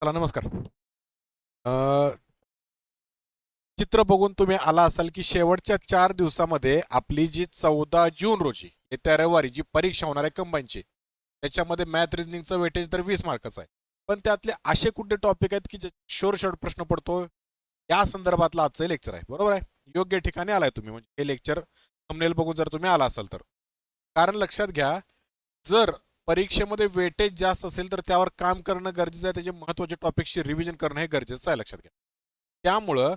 चला नमस्कार. चित्र बघून तुम्ही आला असाल की शेवटच्या 4 दिवसामध्ये आपली जी 14 जून रोजी येत्या रविवारी जी परीक्षा होणार आहे कंबाईनची, त्याच्यामध्ये मॅथ रिजनिंगचं वेटेज तर 20 मार्काचं आहे. पण त्यातले असे कुठले टॉपिक आहेत की जे शॉर्ट प्रश्न पडतो, या संदर्भातलं आजचं लेक्चर आहे. बरोबर आहे, योग्य ठिकाणी आलाय तुम्ही. म्हणजे हे लेक्चर थंबनेल बघून जर तुम्ही आला असाल तर, कारण लक्षात घ्या, जर परीक्षेमध्ये वेटेज जास्त असेल तर त्यावर काम करणं गरजेचं आहे. त्याचे महत्त्वाचे टॉपिक्सची रिव्हिजन करणं हे गरजेचं आहे, लक्षात घ्या. त्यामुळं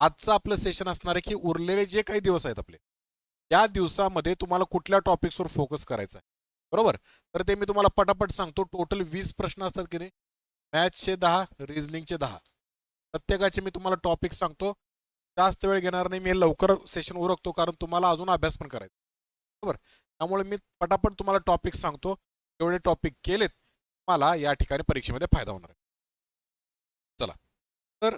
आजचं आपलं सेशन असणार आहे की उरलेले जे काही दिवस आहेत आपले, त्या दिवसामध्ये तुम्हाला कुठल्या टॉपिक्सवर फोकस करायचा आहे. बरोबर, तर ते मी तुम्हाला पटापट सांगतो. टोटल 20 प्रश्न असतात की नाही, मॅथ्सचे 10, रिझनिंगचे 10. प्रत्येकाचे मी तुम्हाला टॉपिक सांगतो. जास्त वेळ घेणार नाही, मी लवकर सेशन उरकतो कारण तुम्हाला अजून अभ्यास पण करायचा. बरोबर, त्यामुळे मी पटापट तुम्हाला टॉपिक सांगतो. एवढे टॉपिक केलेत मला या ठिकाणी परीक्षेमध्ये फायदा होणार आहे. चला, तर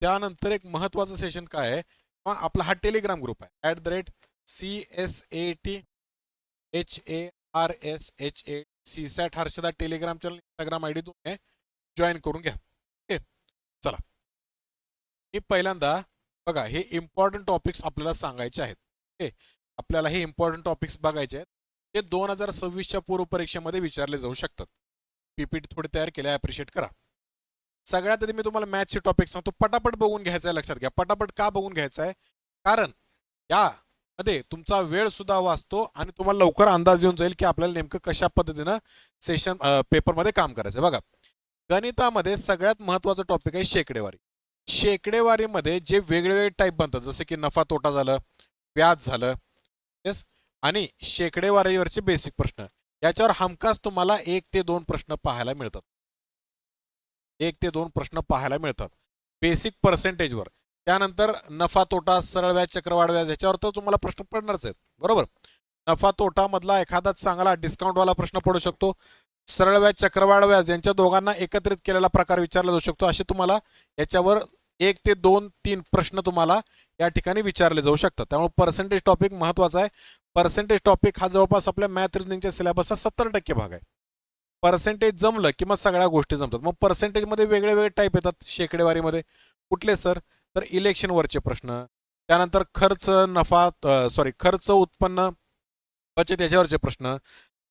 त्यानंतर एक महत्त्वाचं सेशन काय आहे, आपला हा टेलिग्राम ग्रुप आहे @CSATHARSHACSAT Harshada Telegram channel, Instagram ID तुम्ही जॉईन करून घ्या. ओके, चला. हे पहिल्यांदा बघा, हे इम्पॉर्टंट टॉपिक्स आपल्याला सांगायचे आहेत. ओके, आपल्याला हे इम्पॉर्टंट टॉपिक्स बघायचे आहेत. ते 2026च्या पूर्व परीक्षेमध्ये विचारले जाऊ शकतात. PPT थोडे तयार केले, अप्रिशिएट करा. सगळ्यात आधी मी तुम्हाला मॅथ्सचे टॉपिक सांगतो. पटापट बघून घ्यायचं आहे, लक्षात घ्या. पटापट का बघून घ्यायचं आहे, कारण यामध्ये तुमचा वेळ सुद्धा वाचतो आणि तुम्हाला लवकर अंदाज येऊन जाईल की आपल्याला नेमकं कशा पद्धतीनं सेशन पेपरमध्ये काम करायचं आहे. बघा, गणितामध्ये सगळ्यात महत्त्वाचं टॉपिक आहे शेकडेवारी. शेकडेवारीमध्ये जे वेगवेगळे टाईप बनतात, जसे की नफा तोटा झालं, व्याज झालं, येस, आणि शेकडेवारीवरचे बेसिक प्रश्न, याच्यावर हमखास तुम्हाला 1 ते 2 प्रश्न पाहायला मिळतात. 1 ते 2 प्रश्न पाहायला मिळतात बेसिक पर्सेंटेजवर. त्यानंतर नफा तोटा, सरळ व्याज, चक्रवाढ व्याज, याच्यावर तर तुम्हाला प्रश्न पडणारच आहेत. बरोबर, नफा तोटा मधला एखादा चांगला डिस्काउंटवाला प्रश्न पडू शकतो. सरळ व्याज, चक्रवाढ व्याज यांच्या दोघांना एकत्रित केलेला प्रकार विचारला जाऊ शकतो. असे तुम्हाला याच्यावर 1 ते 2, 3 प्रश्न तुम्हाला या ठिकाणी विचारले जाऊ शकतात. त्यामुळे पर्सेंटेज टॉपिक महत्त्वाचा आहे. पर्सेंटेज टॉपिक हा जवळपास आपल्या मॅथ रिजनिंगच्या सिलेबसचा 70% भाग आहे. पर्सेंटेज जमलं की मग सगळ्या गोष्टी जमतात. मग पर्सेंटेजमध्ये वेगळे वेगळे टाईप येतात शेकडेवारीमध्ये. कुठले सर, तर इलेक्शनवरचे प्रश्न, त्यानंतर खर्च नफा खर्च उत्पन्न बचत याच्यावरचे प्रश्न,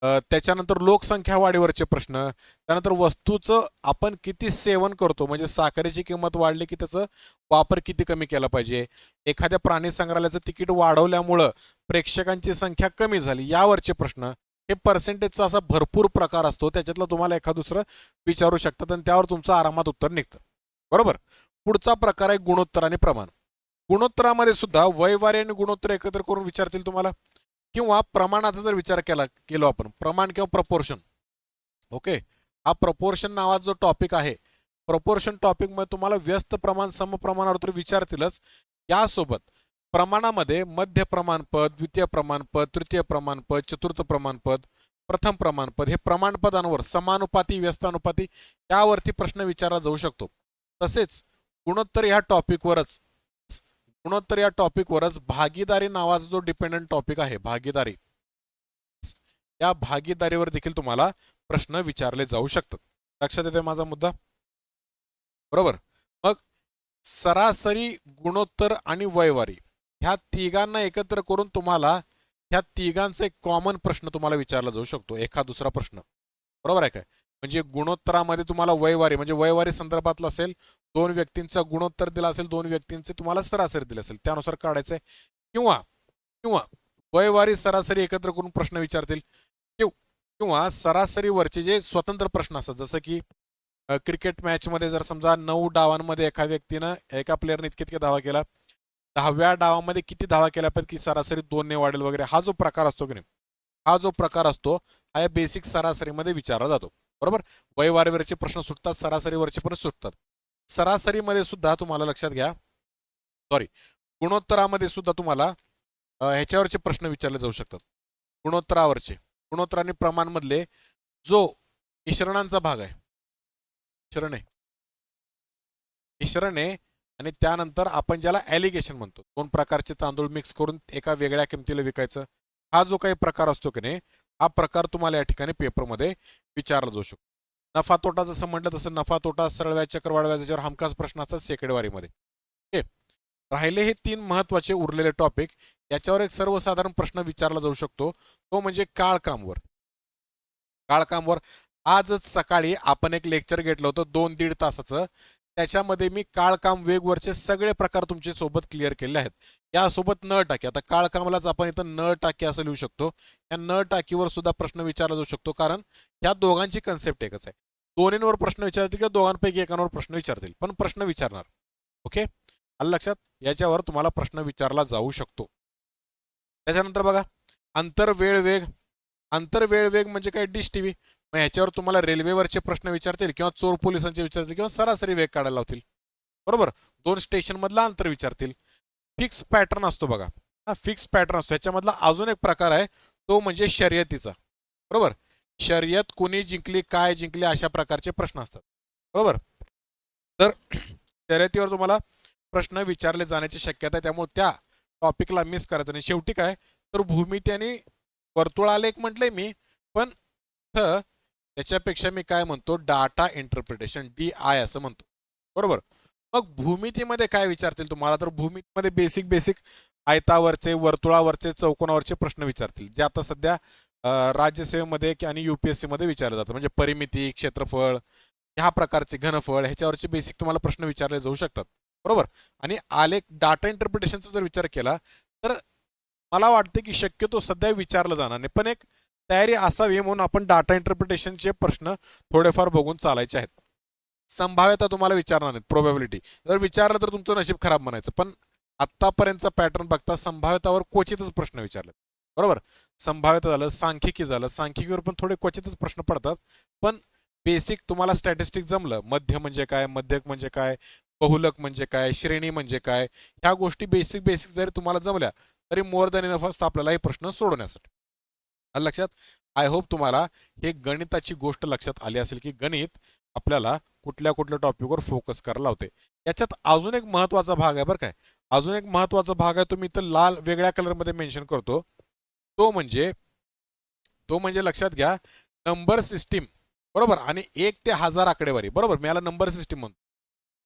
त्याच्यानंतर लोकसंख्या वाढीवरचे प्रश्न, त्यानंतर वस्तूचं आपण किती सेवन करतो, म्हणजे साखरेची किंमत वाढली की त्याचं वापर किती कमी केला पाहिजे, एखाद्या प्राणी संग्रहालयाचं तिकीट वाढवल्यामुळं प्रेक्षकांची संख्या कमी झाली, यावरचे प्रश्न. हे पर्सेंटेजचा असा भरपूर प्रकार असतो, त्याच्यातलं तुम्हाला एखाद दुसरं विचारू शकतात आणि त्यावर तुमचं आरामात उत्तर निघतं. बरोबर, पुढचा प्रकार आहे गुणोत्तर आणि प्रमाण. गुणोत्तरामध्ये सुद्धा वयवारी आणि गुणोत्तर एकत्र करून विचारतील तुम्हाला, किंवा प्रमाणाचा जर विचार केलो आपण, प्रमाण किंवा प्रपोर्शन. ओके, हा प्रपोर्शन नावाचा जो टॉपिक आहे, प्रपोर्शन टॉपिकमध्ये तुम्हाला व्यस्त प्रमाण, समप्रमाणावर तर विचारतीलच. यासोबत प्रमाणामध्ये मध्य प्रमाणपद, द्वितीय प्रमाणपद, तृतीय प्रमाणपद, चतुर्थ प्रमाणपद, प्रथम प्रमाणपद, हे प्रमाणपदांवर समानुपाती, व्यस्तानुपाती यावरती प्रश्न विचारला जाऊ शकतो. तसेच गुणोत्तर या टॉपिकवरच भागीदारी नावाचा जो डिपेंडंट टॉपिक आहे, भागीदारी, या भागीदारीवर देखील तुम्हाला प्रश्न विचारले जाऊ शकतात. लक्षात येते माझा मुद्दा? बरोबर, मग सरासरी, गुणोत्तर आणि वयवारी ह्या तिघांना एकत्र करून तुम्हाला ह्या तिघांचा एक कॉमन प्रश्न तुम्हाला विचारला जाऊ शकतो, एखाद दुसरा प्रश्न. बरोबर आहे काय? म्हणजे गुणोत्तरामध्ये तुम्हाला वयवारी म्हणजे वयवारी संदर्भातलं असेल, 2 व्यक्तींचा गुणोत्तर दिला असेल, 2 व्यक्तींचे तुम्हाला सरासरी दिले असेल, त्यानुसार काढायचंय. किंवा किंवा वयवारी सरासरी एकत्र करून प्रश्न विचारतील, किंवा सरासरीवरचे जे स्वतंत्र प्रश्न असतात, जसं की क्रिकेट मॅचमध्ये जर समजा 9 डावांमध्ये एका व्यक्तीनं, एका प्लेअरने इतके धावा केला, 10व्या डावामध्ये किती धावा केल्या पाहिजे की सरासरी 2 ने वाढेल वगैरे, हा जो प्रकार असतो की नाही, हा जो प्रकार असतो हा या बेसिक सरासरीमध्ये विचारला जातो. बरोबर, वयवारीवरचे प्रश्न सुटतात, सरासरीवरचे पण सुटतात. सरासरीमध्ये सुद्धा तुम्हाला लक्षात घ्या, गुणोत्तरामध्ये सुद्धा तुम्हाला ह्याच्यावरचे प्रश्न विचारले जाऊ शकतात. गुणोत्तर आणि प्रमाण मधले जो मिश्रणांचा भाग आहे, मिश्रण आहे, आणि त्यानंतर आपण ज्याला ॲलिगेशन म्हणतो, 2 प्रकारचे तांदूळ मिक्स करून एका वेगळ्या किमतीला विकायचं, हा जो काही प्रकार असतो की नाही, हा प्रकार तुम्हाला या ठिकाणी पेपरमध्ये विचारला जाऊ शकतो. नफा तोटा जसं म्हटलं तसं नफा तोटा, सरळ व्याज, चक्रवाढ व्याज याच्यावर हमखास प्रश्न असतात सेकंडवारीमध्ये. ओके. राहिले हे 3 महत्त्वाचे उरलेले टॉपिक. याच्यावर एक सर्वसाधारण प्रश्न विचारला जाऊ शकतो, तो म्हणजे काळकामवर. काळकामवर आजच सकाळी आपण एक लेक्चर घेतलं होतं 2-1.5 तासाचं. त्याच्यामध्ये मी काळकाम वेगवरचे सगळे प्रकार तुमच्या सोबत क्लिअर केले आहेत. यासोबत नळ टाकी, आता काळकामालाच आपण इथं नळ टाकी असं लिहू शकतो. या नळ टाकीवर सुद्धा प्रश्न विचारला जाऊ शकतो, कारण ह्या दोघांची कन्सेप्ट एकच आहे. दोन्हींवर प्रश्न विचारतील किंवा दोघांपैकी एकांवर प्रश्न विचारतील, पण प्रश्न विचारणार. ओके, आलं लक्षात? याच्यावर तुम्हाला प्रश्न विचारला जाऊ शकतो. त्याच्यानंतर बघा, आंतरवेळ वेग. आंतरवेळ वेग म्हणजे काय? Dish TV. मग ह्याच्यावर तुम्हाला रेल्वेवरचे प्रश्न विचारतील किंवा चोर पोलिसांचे विचारतील किंवा सरासरी वेग काढायला लावतील. बरोबर, 2 स्टेशन मधला अंतर विचारतील. फिक्स पॅटर्न असतो बघा, हा फिक्स पॅटर्न असतो. ह्याच्यामधला अजून एक प्रकार आहे, तो म्हणजे शर्यतीचा. बरोबर, शर्यत कोणी जिंकली, काय जिंकले, अशा प्रकारचे प्रश्न असतात. बरोबर, तर शर्यतीवर तुम्हाला प्रश्न विचारले जाण्याची शक्यता आहे, त्यामुळे त्या टॉपिकला मिस करायचं नाही. शेवटी काय, तर भूमिती आणि वर्तुळालेख म्हटलंय मी, पण त्याच्यापेक्षा मी काय म्हणतो, डाटा इंटरप्रिटेशन, DI असं म्हणतो. बरोबर, मग भूमितीमध्ये काय विचारतील तुम्हाला, तर भूमितीमध्ये बेसिक आयतावरचे, वर्तुळावरचे, चौकोनावरचे प्रश्न विचारतील, जे आता सध्या राज्यसेवेमध्ये आणि UPSC मध्ये विचारले जातात. म्हणजे परिमिती, क्षेत्रफळ, ह्या प्रकारचे घनफळ, ह्याच्यावरचे बेसिक तुम्हाला प्रश्न विचारले जाऊ शकतात. बरोबर, आणि आलेख डाटा इंटरप्रिटेशनचा जर विचार केला तर मला वाटते की शक्यतो सध्या विचारलं जाणार नाही, पण एक तयारी असावी म्हणून आपण डाटा इंटरप्रिटेशनचे प्रश्न थोडेफार बघून चालायचे आहेत. संभाव्यता तुम्हाला विचारणार नाहीत, प्रोबॅबिलिटी जर विचारलं तर तुमचं नशीब खराब म्हणायचं, पण आत्तापर्यंतचा पॅटर्न बघता संभाव्यतावर क्वचितच प्रश्न विचारले. बरोबर, संभाव्यता झालं, सांख्यिकी झालं, सांख्यिकीवर पण थोडे क्वचितच प्रश्न पडतात, पण बेसिक तुम्हाला स्टॅटिस्टिक जमलं, मध्य म्हणजे काय, मध्यक म्हणजे काय, बहुलक म्हणजे काय, श्रेणी म्हणजे काय, ह्या गोष्टी बेसिक जरी तुम्हाला जमल्या तरी मोर दॅन इनफ असतं आपल्याला हे प्रश्न सोडवण्यासाठी. लक्षात? आय होप तुम्हाला हे गणिताची गोष्ट लक्षात आली असेल की गणित आपल्याला कुठल्या टॉपिकवर फोकस करायला लावते. याच्यात अजून एक महत्त्वाचा भाग आहे बरं काय, अजून एक महत्त्वाचा भाग आहे, तो मी इथं लाल वेगळ्या कलरमध्ये मेन्शन करतो. तो म्हणजे लक्षात घ्या, नंबर सिस्टीम. बरोबर, आणि 1 ते 1000 आकडेवारी. बरोबर, मी याला नंबर सिस्टीम म्हणतो.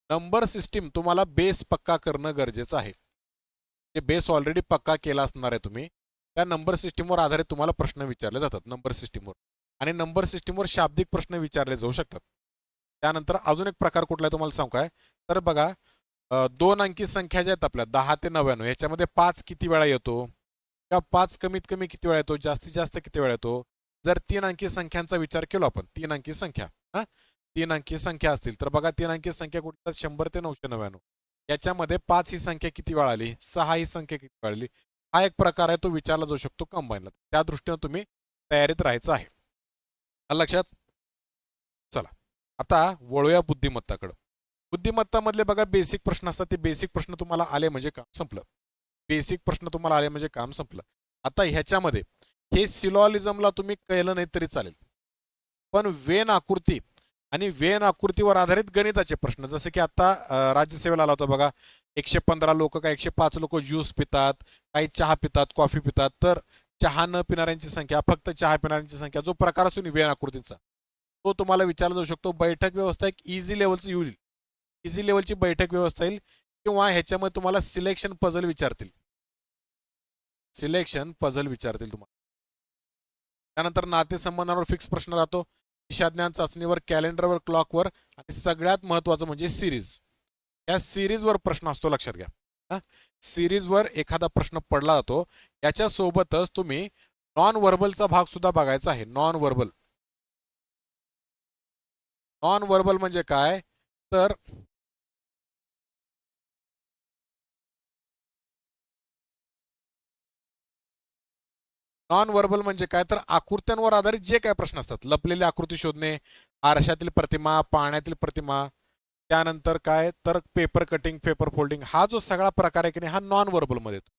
नंबर सिस्टीम तुम्हाला बेस पक्का करणं गरजेचं आहे. ते बेस ऑलरेडी पक्का केला असणार आहे तुम्ही. त्या नंबर सिस्टीमवर आधारित तुम्हाला प्रश्न विचारले जातात नंबर सिस्टीमवर, आणि नंबर सिस्टीमवर शाब्दिक प्रश्न विचारले जाऊ शकतात. त्यानंतर अजून एक प्रकार कुठला आहे तुम्हाला सांगू काय, तर बघा, 2 अंकी संख्या ज्या आहेत आपल्या 10 ते 99, याच्यामध्ये 5 किती वेळा येतो, किंवा 5 कमीत कमी किती वेळा येतो, जास्तीत जास्त किती वेळा येतो. जर 3 अंकी संख्यांचा विचार केला आपण, 3 अंकी संख्या, 3 अंकी संख्या असतील तर बघा, 3 अंकी संख्या कुठल्या 100 ते 999, याच्यामध्ये 5 ही संख्या किती वेळा आली, 6 ही संख्या किती वेळा आली. हा एक प्रकार आहे, तो विचारला जाऊ शकतो कंबाईनला. त्या दृष्टीने तुम्ही तयारीत राहायचं आहे. लक्षात? चला, आता वळूया बुद्धिमत्ताकडे. बुद्धिमत्तामधले बघा बेसिक प्रश्न असतात, ते बेसिक प्रश्न तुम्हाला आले म्हणजे काम संपलं. बेसिक प्रश्न तुम्हाला आले म्हणजे काम संपलं. आता ह्याच्यामध्ये हे सिलॉलिझमला तुम्ही कळलं नाही तरी चालेल, पण वेन आकृती आणि वेन आकृतीवर आधारित गणिताचे प्रश्न, जसे की आता राज्यसेवेला आला होता बघा, 115 लोक का 105 लोक ज्यूस पितात, काही चहा पितात, कॉफी पितात, तर चहा न पिणाऱ्यांची संख्या, फक्त चहा पिणाऱ्यांची संख्या, जो प्रकार असून वेन आकृतीचा, तो तुम्हाला विचारला जाऊ शकतो. बैठक व्यवस्था एक इझी लेवलची येईल, इझी लेवलची बैठक व्यवस्था येईल, किंवा ह्याच्यामध्ये तुम्हाला सिलेक्शन पझल विचारतील, सिलेक्शन पझल विचारतील तुम्हाला. त्यानंतर नातेसंबंधांवर फिक्स प्रश्न राहतो, दिशाज्ञान चाचणीवर, कॅलेंडरवर, क्लॉकवर, आणि सगळ्यात महत्त्वाचं म्हणजे सिरीज. या सिरीजवर प्रश्न असतो, लक्षात घ्या. सिरीजवर एखादा प्रश्न पडला जातो. याच्यासोबतच तुम्ही नॉन व्हर्बलचा भाग सुद्धा बघायचा आहे. नॉन व्हर्बल, नॉन व्हर्बल म्हणजे काय, तर नॉन व्हर्बल म्हणजे काय, तर आकृत्यांवर आधारित जे काय प्रश्न असतात, लपलेली आकृती शोधणे, आरशातील प्रतिमा, पाण्यातील प्रतिमा, त्यानंतर काय, तर पेपर कटिंग, पेपर फोल्डिंग, हा जो सगळा प्रकार आहे की नाही, हा नॉन व्हर्बलमध्ये येतो.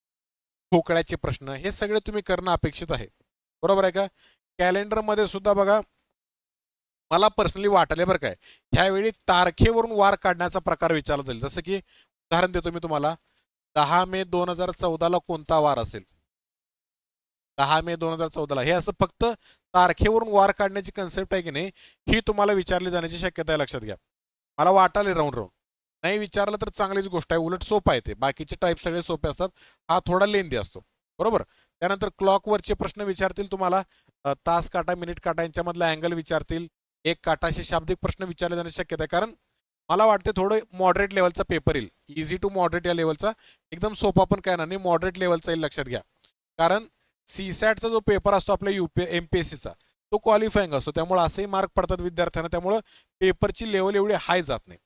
ठोकळ्याचे प्रश्न, हे सगळे तुम्ही करणं अपेक्षित आहे. बरोबर आहे का? कॅलेंडरमध्ये सुद्धा बघा, मला पर्सनली वाटले बरं काय, ह्यावेळी तारखेवरून वार काढण्याचा प्रकार विचारला जाईल. जसं की उदाहरण देतो मी तुम्हाला, 10 मे 2014 कोणता वार असेल, 10 मे 2014ला, हे असं फक्त तारखेवरून वार काढण्याची कन्सेप्ट आहे की नाही, ही तुम्हाला विचारली जाण्याची शक्यता आहे, लक्षात घ्या. मला वाटायला राऊंड राऊंड नाही विचारलं तर चांगलीच गोष्ट आहे, उलट सोपं आहे ते. बाकीचे टाईप सगळे सोपे असतात, हा थोडा लेंदी असतो, बरोबर. त्यानंतर क्लॉकवरचे प्रश्न विचारतील तुम्हाला, तास काटा मिनिट काटा यांच्यामधला अँगल विचारतील, एक काटाशी शाब्दिक प्रश्न विचारले जाण्याची शक्यता आहे. कारण मला वाटते थोडं मॉडरेट लेवलचा पेपर येईल, इझी टू मॉडरेट या लेवलचा, एकदम सोपा पण काय नाही, मॉडरेट लेवलचा येईल, लक्षात घ्या. कारण सीसॅटचा जो पेपर असतो आपल्या MPSCचा, तो क्वालिफाईंग असतो, त्यामुळे असेही मार्क पडतात विद्यार्थ्यांना, त्यामुळं पेपरची लेवल एवढी हाय जात नाही.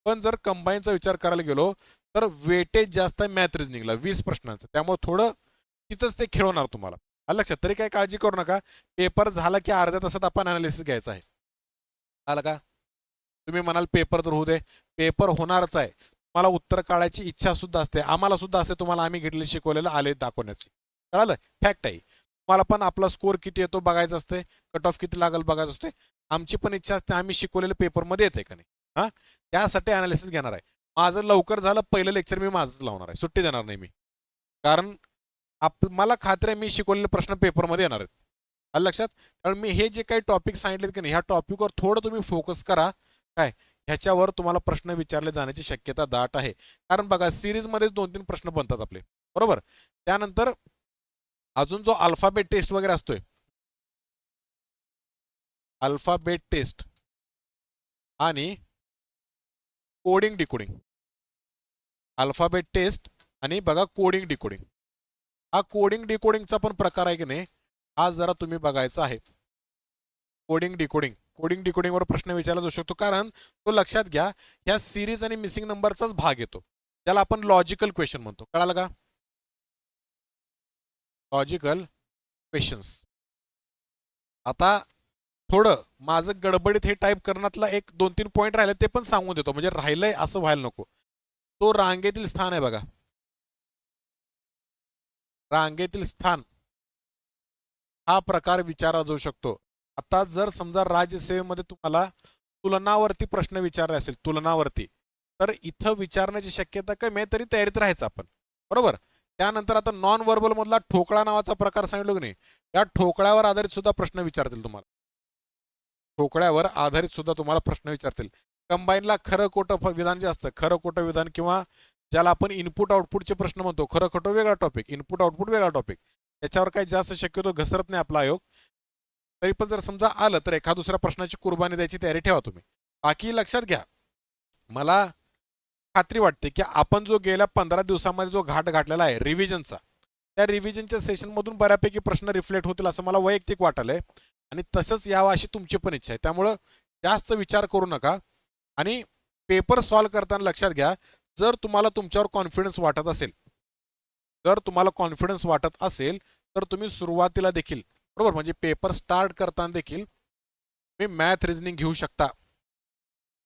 पण जर कंबाईनचा विचार करायला गेलो तर वेटेज जास्त आहे मॅथ रिजनिंगला 20 प्रश्नांचं, त्यामुळे थोडं तिथंच ते खेळवणार तुम्हाला. आलं लक्षात. तरी काही काळजी करू नका, पेपर झाला की अर्ध्या तासात आपण अनालिसिस घ्यायचं आहे. आलं का. तुम्ही म्हणाल पेपर तर होऊ दे, पेपर होणारच आहे. मला उत्तर काढायची इच्छा सुद्धा असते, आम्हाला सुद्धा असते, तुम्हाला आम्ही घेतले शिकवलेलं आले दाखवण्याची. कळालं, फॅक्ट आहे. तुम्हाला पण आपला स्कोअर किती येतो बघायचं असते, कट ऑफ किती लागेल बघायचं असते. आमची पण इच्छा असते आम्ही शिकवलेलं पेपरमध्ये येते का नाही, हां, त्यासाठी अनालिसिस घेणार आहे. माझं लवकर झालं पहिलं लेक्चर मी माझंच लावणार आहे, सुट्टी देणार नाही मी. कारण मला खात्री आहे मी शिकवलेले प्रश्न पेपरमध्ये येणार आहेत. आलं लक्षात. कारण मी हे जे काही टॉपिक सांगितलेत की नाही, ह्या टॉपिकवर थोडं तुम्ही फोकस करा, काय ह्याच्यावर तुम्हाला प्रश्न विचारले जाण्याची शक्यता दाट आहे. कारण बघा सिरीजमध्येच 2-3 प्रश्न बनतात आपले, बरोबर. त्यानंतर अजून जो अल्फाबेट टेस्ट वगैरे असतोय, अल्फाबेट टेस्ट आणि कोडिंग डिकोडिंग, अल्फाबेट टेस्ट आणि बघा कोडिंग डिकोडिंग, हा कोडिंग डिकोडिंगचा पण प्रकार आहे की नाही, हा जरा तुम्ही बघायचा आहे. कोडिंग डिकोडिंगवर प्रश्न विचारला जाऊ शकतो. कारण तो लक्षात घ्या, ह्या सिरीज आणि मिसिंग नंबरचाच भाग येतो, त्याला आपण लॉजिकल क्वेश्चन म्हणतो. कळालं का, लॉजिकल क्वेश्चन्स. आता थोडं माझं गडबडीत हे टाईप करण्यातला 1-2-3 पॉईंट राहिले ते पण सांगून देतो, म्हणजे राहिलंय असं व्हायला नको. तो रांगेतील स्थान आहे बघा, रांगेतील स्थान हा प्रकार विचारला जाऊ शकतो. आता जर समजा राज्यसेवेमध्ये तुम्हाला तुलनावरती प्रश्न विचारले असेल, तुलनावरती, तर इथं विचारण्याची शक्यता कमी आहे, तरी तयारीत राहायचं आपण, बरोबर. त्यानंतर आता नॉन व्हर्बल मधला ठोकळा नावाचा प्रकार सांगितलं की नाही, या ठोकळ्यावर आधारित सुद्धा प्रश्न विचारतील तुम्हाला, ठोकळ्यावर आधारित सुद्धा तुम्हाला प्रश्न विचारतील. कंबाईनला खरं खोटं विधान जे असतं, खरं खोटं विधान, किंवा ज्याला आपण इनपुट आउटपुटचे प्रश्न म्हणतो, खरं खोटं वेगळा टॉपिक, इनपुट आउटपुट वेगळा टॉपिक, त्याच्यावर काही जास्त शक्यतो घसरत नाही आपला आयोग. तरी पण जर समजा आलं तर एका दुसऱ्या प्रश्नाची कुर्बानी द्यायची तयारी ठेवा तुम्ही. बाकी लक्षात घ्या, मला खात्री वाटते की आपण जो गेल्या 15 दिवसांमध्ये जो घाट घातलेला आहे रिव्हिजनचा, त्या रिव्हिजनच्या सेशनमधून बऱ्यापैकी प्रश्न रिफ्लेक्ट होतील असं मला वैयक्तिक वाटलंय, आणि तसंच यावं अशी तुमची पण इच्छा आहे. त्यामुळं जास्त विचार करू नका, आणि पेपर सॉल्व करताना लक्षात घ्या, जर तुम्हाला तुमच्यावर कॉन्फिडन्स वाटत असेल, जर तुम्हाला कॉन्फिडन्स वाटत असेल तर तुम्ही सुरुवातीला देखील, बरोबर, म्हणजे पेपर स्टार्ट करताना देखील मी मॅथ रिजनिंग घेऊ शकता.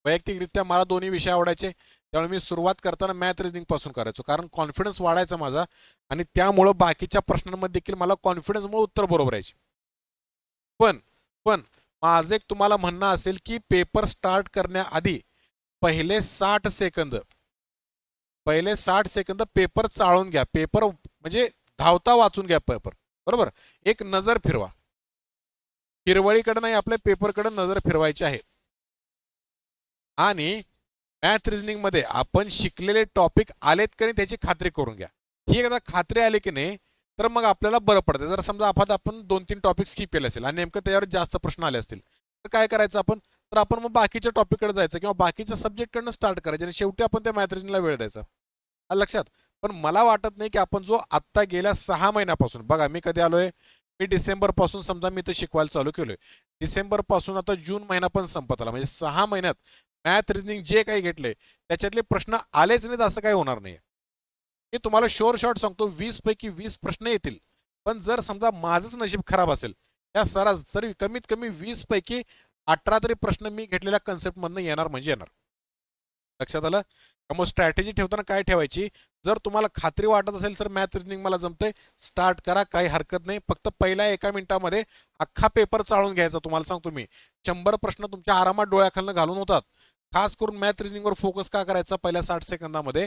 वैयक्तिकरित्या मला दोन्ही विषय आवडायचे, त्यामुळे मी सुरुवात करताना मॅथ रिजनिंग पासून करायचो, कारण कॉन्फिडन्स वाढायचा माझा, आणि त्यामुळं बाकीच्या प्रश्नांमध्ये देखील मला कॉन्फिडन्समुळे उत्तर बरोबर यायचे. पण पण माझं एक तुम्हाला म्हणणं असेल की पेपर स्टार्ट करण्याआधी पहिले 60 सेकंद पेपर चाळून घ्या, पेपर म्हणजे धावता वाचून घ्या पेपर, बरोबर. एक नजर फिरवा, हिरवळीकडे नाही, आपल्या पेपरकडे नजर फिरवायची आहे. आणि मॅथ रिजनिंग मध्ये आपण शिकलेले टॉपिक आलेत की नाही त्याची खात्री करून घ्या. ही एकदा खात्री आली की नाही तर मग आपल्याला बरं पडतं. जर समजा आपण 2-3 टॉपिक स्किप केले असेल आणि नेमकं त्याच्यावर जास्त प्रश्न आले असतील तर काय करायचं आपण, तर आपण मग बाकीच्या टॉपिककडे जायचं किंवा बाकीच्या सब्जेक्टकडनं स्टार्ट करायचं, आणि शेवटी आपण त्या मॅथ रिजनिंगला वेळ द्यायचा. लक्षात. पण मला वाटत नाही की आपण जो आत्ता गेल्या 6 महिन्यापासून, बघा मी कधी आलोय, मी डिसेंबर पासून समजा मी तर शिकवायला चालू केलोय, डिसेंबर पासून आता जून महिना पण संपत आला, म्हणजे 6 महिन्यात मॅथ रिजनिंग जे काही घेतले त्याच्यातले प्रश्न आलेच नाहीत असं काही होणार नाही. मी तुम्हाला शोर शॉर्ट सांगतो, 20 पैकी 20 प्रश्न येतील. पण जर समजा माझंच नशीब खराब असेल, या सरास तरी कमीत कमी 20 पैकी 18 तरी प्रश्न मी घेतलेल्या कन्सेप्टमधनं येणार म्हणजे येणार. लक्षात आलं. त्यामुळे स्ट्रॅटेजी ठेवताना काय ठेवायची, जर तुम्हाला खात्री वाटत असेल तर मॅथ रिजनिंग मला जमतंय, स्टार्ट करा, काही हरकत नाही. फक्त पहिल्या 1 मिनिटामध्ये अख्खा पेपर चाळून घ्यायचा. तुम्हाला सांगतो मी, 100 प्रश्न तुमच्या आरामात डोळ्याखालनं घालून होतात. खास करून मॅथ रिजनिंगवर फोकस का करायचा पहिल्या 60 सेकंदामध्ये,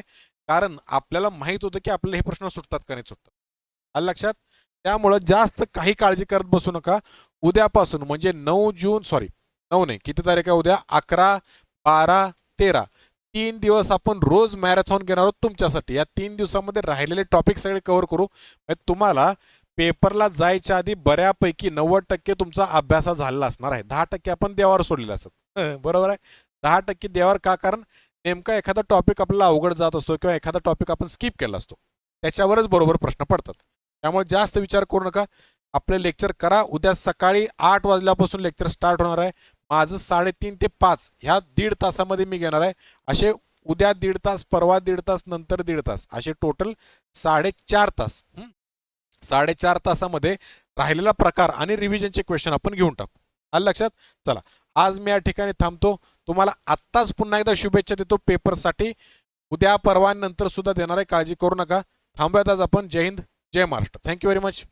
कारण आपल्याला माहित होतं की आपल्याला हे प्रश्न सुटतात का नाही सुटतात. आलं लक्षात. त्यामुळं जास्त काही काळजी करत बसू नका. उद्यापासून म्हणजे 9 नाही, किती तारीख आहे उद्या? 11, 12, 13 3 दिवस आपण रोज मॅरेथॉन घेणार आहोत तुमच्यासाठी. या 3 दिवसामध्ये राहिलेले टॉपिक सगळे कव्हर करू. म्हणजे तुम्हाला पेपरला जायच्या आधी बऱ्यापैकी 90% तुमचा अभ्यास झालेला असणार आहे. 10% आपण देवावर सोडलेला असत. बरोबर आहे. 10% देवावर का? कारण नेमका एखादा टॉपिक आपल्याला अवघड जात असतो किंवा एखादा टॉपिक आपण स्किप केला असतो, त्याच्यावरच बरोबर प्रश्न पडतात. त्यामुळे जास्त विचार करू नका. आपले लेक्चर करा. उद्या सकाळी 8 वाजल्यापासून लेक्चर स्टार्ट होणार आहे. माझं 3:30 ते 5 ह्या 1.5 तासामध्ये मी घेणार आहे. असे उद्या 1.5 तास, परवा 1.5 तास, नंतर 1.5 तास, असे टोटल 4.5 तास. 4.5 तासामध्ये राहिलेला प्रकार आणि रिव्हिजनचे क्वेश्चन आपण घेऊन टाकू. आलं लक्षात? चला, आज मी या ठिकाणी थांबतो. तुम्हाला आत्ताच पुन्हा एकदा शुभेच्छा देतो पेपरसाठी. उद्या परवा नंतर सुद्धा देणार आहे, काळजी करू नका. थांबूयात आज आपण. जय हिंद, जय महाराष्ट्र. Thank you very much.